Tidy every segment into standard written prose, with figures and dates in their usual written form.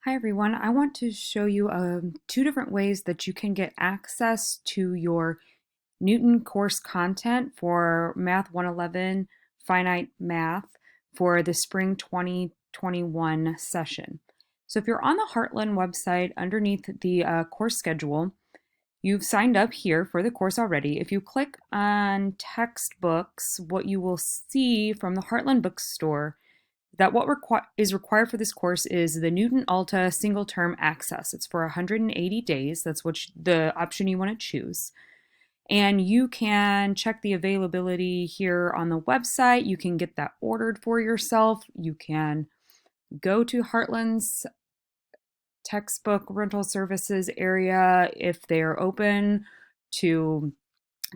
Hi everyone, I want to show you two different ways that you can get access to your Knewton course content for Math 111 Finite Math for the Spring 2021 session. So if you're on the Heartland website underneath the course schedule, you've signed up here for the course already. If you click on textbooks, what you will see from the Heartland bookstore that what is required for this course is the Knewton Alta single term access. It's for 180 days. That's the option you want to choose. And you can check the availability here on the website. You can get that ordered for yourself. You can go to Heartland's textbook rental services area if they are open to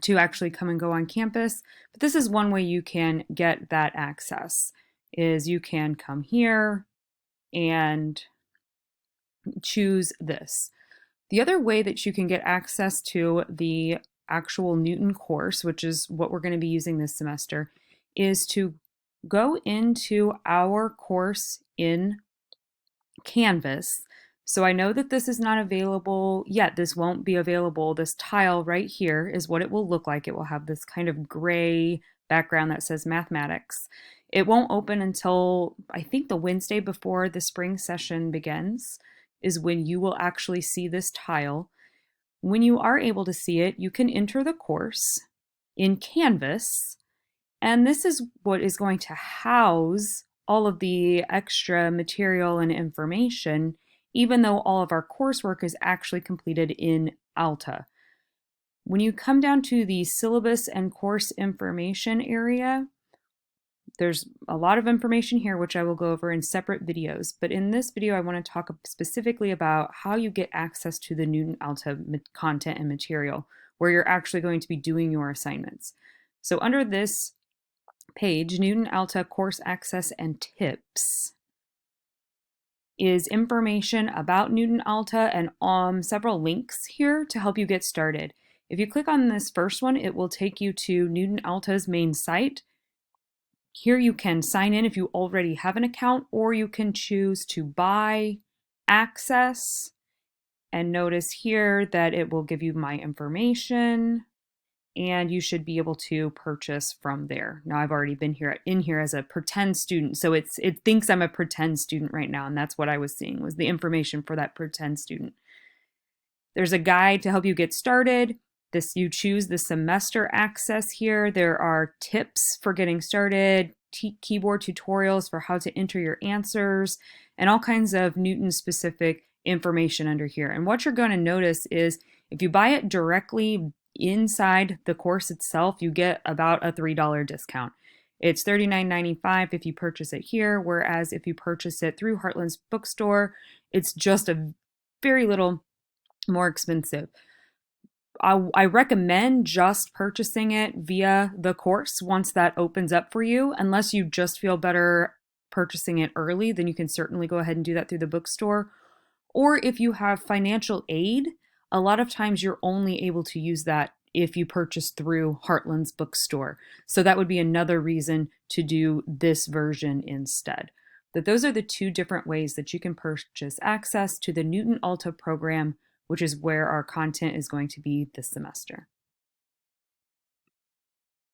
actually come and go on campus. But this is one way you can get that access is you can come here and choose this. The other way that you can get access to the actual Knewton course, which is what we're going to be using this semester, is to go into our course in Canvas. So I know that this is not available yet. This won't be available. This tile right here is what it will look like. It will have this kind of gray background that says mathematics. It won't open until I think the Wednesday before the spring session begins is when you will actually see this tile. When you are able to see it, you can enter the course in Canvas, and this is what is going to house all of the extra material and information, even though all of our coursework is actually completed in Alta. When you come down to the syllabus and course information area, there's a lot of information here, which I will go over in separate videos. But in this video, I want to talk specifically about how you get access to the Knewton Alta content and material, where you're actually going to be doing your assignments. So under this page, Knewton Alta Course Access and Tips, is information about Knewton Alta and several links here to help you get started. If you click on this first one, it will take you to Knewton Alta's main site. Here you can sign in if you already have an account, or you can choose to buy access. And notice here that it will give you my information, and you should be able to purchase from there. Now I've already been in here as a pretend student, so it thinks I'm a pretend student right now, and that's what I was seeing was the information for that pretend student. There's a guide to help you get started. You choose the semester access here. There are tips for getting started, keyboard tutorials for how to enter your answers, and all kinds of Knewton specific information under here. And what you're going to notice is if you buy it directly inside the course itself, you get about a $3 discount. It's $39.95 if you purchase it here, whereas if you purchase it through Heartland's bookstore, it's just a very little more expensive. I recommend just purchasing it via the course once that opens up for you. Unless you just feel better purchasing it early, then you can certainly go ahead and do that through the bookstore. Or if you have financial aid, a lot of times you're only able to use that if you purchase through Heartland's bookstore. So that would be another reason to do this version instead. But those are the two different ways that you can purchase access to the Knewton Alta program, which is where our content is going to be this semester.